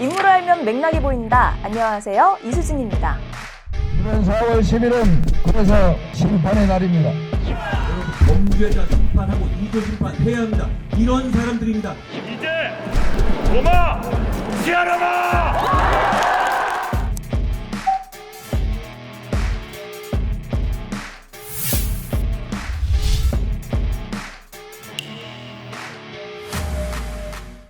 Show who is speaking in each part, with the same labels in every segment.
Speaker 1: 인물을 알면 맥락이 보인다. 안녕하세요, 이수진입니다.
Speaker 2: 이번 4월 10일은 그래서 심판의 날입니다.
Speaker 3: 범죄자 심판하고 이조 심판해야 합니다. 이런 사람들입니다.
Speaker 4: 이제 도마 지하라마!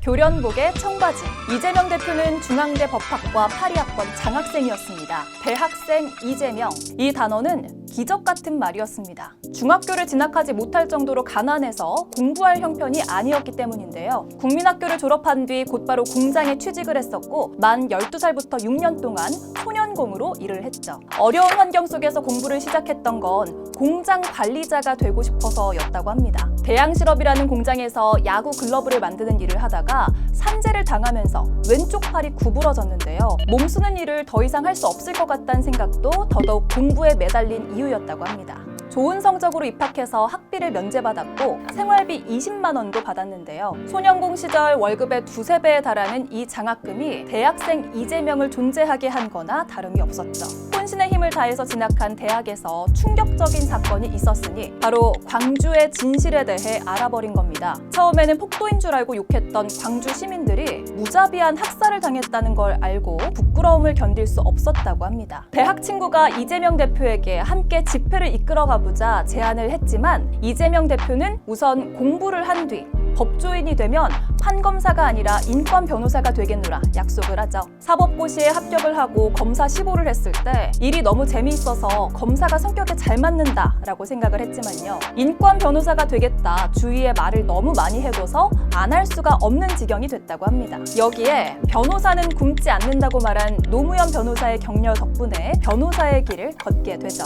Speaker 1: 교련복에 청바지. 이재명 대표는 중앙대 법학과 82학번 장학생이었습니다. 대학생 이재명. 이 단어는 기적 같은 말이었습니다. 중학교를 진학하지 못할 정도로 가난해서 공부할 형편이 아니었기 때문인데요. 국민학교를 졸업한 뒤 곧바로 공장에 취직을 했었고 만 12살부터 6년 동안 소년공으로 일을 했죠. 어려운 환경 속에서 공부를 시작했던 건 공장 관리자가 되고 싶어서였다고 합니다. 대양실업이라는 공장에서 야구 글러브를 만드는 일을 하다가 산재를 당하면서 왼쪽 팔이 구부러졌는데요. 몸쓰는 일을 더 이상 할 수 없을 것 같다는 생각도 더더욱 공부에 매달린 이유였다고 합니다. 좋은 성적으로 입학해서 학비를 면제받았고 생활비 20만 원도 받았는데요. 소년공 시절 월급의 두세 배에 달하는 이 장학금이 대학생 이재명을 존재하게 한 거나 다름이 없었죠. 혼신의 힘을 다해서 진학한 대학에서 충격적인 사건이 있었으니 바로 광주의 진실에 대해 알아버린 겁니다. 처음에는 폭도인 줄 알고 욕했던 광주 시민들이 무자비한 학살을 당했다는 걸 알고 부끄러움을 견딜 수 없었다고 합니다. 대학 친구가 이재명 대표에게 함께 집회를 이끌어가 보자 제안을 했지만 이재명 대표는 우선 공부를 한 뒤 법조인이 되면 판검사가 아니라 인권 변호사가 되겠노라 약속을 하죠. 사법고시에 합격을 하고 검사 시보를 했을 때 일이 너무 재미있어서 검사가 성격에 잘 맞는다라고 생각을 했지만요. 인권 변호사가 되겠다 주위에 말을 너무 많이 해둬서 안 할 수가 없는 지경이 됐다고 합니다. 여기에 변호사는 굶지 않는다고 말한 노무현 변호사의 격려 덕분에 변호사의 길을 걷게 되죠.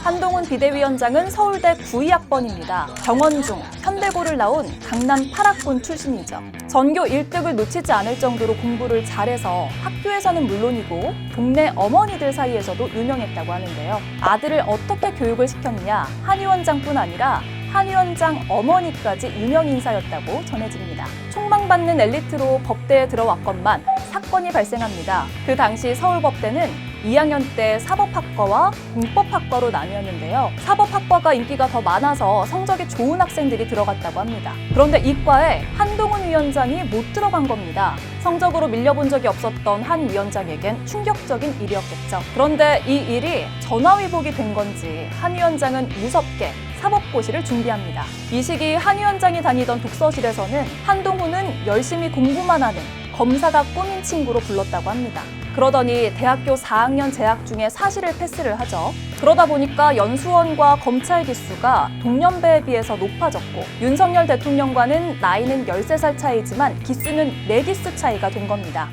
Speaker 1: 한동훈 비대위원장은 서울대 92학번입니다. 정원중, 현대고를 나온 강남 8학번 출신이죠. 전교 1등을 놓치지 않을 정도로 공부를 잘해서 학교에서는 물론이고 동네 어머니들 사이에서도 유명했다고 하는데요. 아들을 어떻게 교육을 시켰느냐, 한 위원장뿐 아니라 한 위원장 어머니까지 유명 인사였다고 전해집니다. 총망받는 엘리트로 법대에 들어왔건만 사건이 발생합니다. 그 당시 서울법대는 2학년 때 사법학과와 공법학과로 나뉘었는데요. 사법학과가 인기가 더 많아서 성적이 좋은 학생들이 들어갔다고 합니다. 그런데 이과에 한동훈 위원장이 못 들어간 겁니다. 성적으로 밀려본 적이 없었던 한 위원장에겐 충격적인 일이었겠죠. 그런데 이 일이 전화위복이 된 건지 한 위원장은 무섭게 사법고시를 준비합니다. 이 시기 한 위원장이 다니던 독서실에서는 한동훈은 열심히 공부만 하는 검사가 꾸민 친구로 불렀다고 합니다. 그러더니 대학교 4학년 재학 중에 사실을 패스를 하죠. 그러다 보니까 연수원과 검찰 기수가 동년배에 비해서 높아졌고 윤석열 대통령과는 나이는 13살 차이지만 기수는 4기수 차이가 된 겁니다.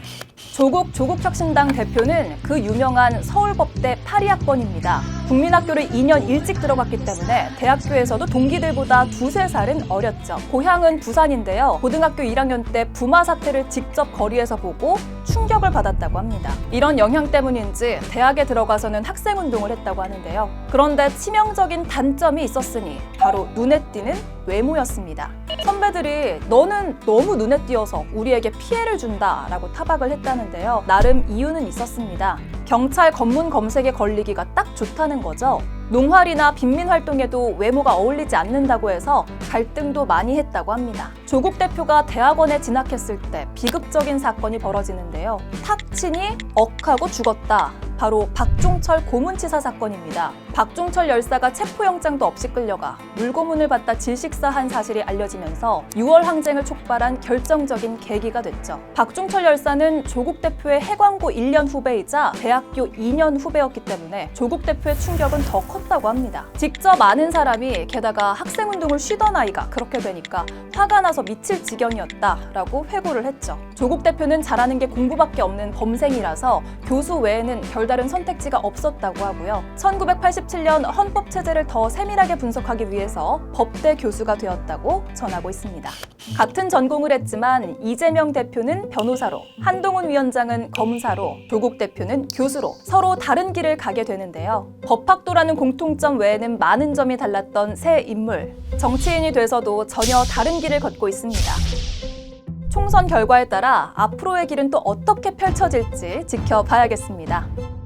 Speaker 1: 조국혁신당 대표는 그 유명한 서울법대 82학번입니다. 국민학교를 2년 일찍 들어갔기 때문에 대학교에서도 동기들보다 두세 살은 어렸죠. 고향은 부산인데요. 고등학교 1학년 때 부마 사태를 직접 거리에서 보고 충격을 받았다고 합니다. 이런 영향 때문인지 대학에 들어가서는 학생운동을 했다고 하는데요. 그런데 치명적인 단점이 있었으니 바로 눈에 띄는 외모였습니다. 선배들이 너는 너무 눈에 띄어서 우리에게 피해를 준다라고 타박을 했다는데요. 나름 이유는 있었습니다. 경찰 검문 검색에 걸리기가 딱 좋다는 거죠. 농활이나 빈민 활동에도 외모가 어울리지 않는다고 해서 갈등도 많이 했다고 합니다. 조국 대표가 대학원에 진학했을 때 비극적인 사건이 벌어지는데요. 탁친이 억하고 죽었다. 바로 박종철 고문치사 사건입니다. 박종철 열사가 체포영장도 없이 끌려가 물고문을 받다 질식사한 사실이 알려지면서 6월 항쟁을 촉발한 결정적인 계기가 됐죠. 박종철 열사는 조국 대표의 해광고 1년 후배이자 대학교 2년 후배였기 때문에 조국 대표의 충격은 더 컸다고 합니다. 직접 아는 사람이 게다가 학생운동을 쉬던 아이가 그렇게 되니까 화가 나서 미칠 지경이었다라고 회고를 했죠. 조국 대표는 잘하는 게 공부밖에 없는 범생이라서 교수 외에는 별다른 선택지가 없었다고 하고요. 1987년 헌법체제를 더 세밀하게 분석하기 위해서 법대 교수가 되었다고 전하고 있습니다. 같은 전공을 했지만 이재명 대표는 변호사로, 한동훈 위원장은 검사로, 조국 대표는 교수로 서로 다른 길을 가게 되는데요. 법학도라는 공통점 외에는 많은 점이 달랐던 세 인물. 정치인이 돼서도 전혀 다른 길을 걷고 있습니다. 총선 결과에 따라 앞으로의 길은 또 어떻게 펼쳐질지 지켜봐야겠습니다.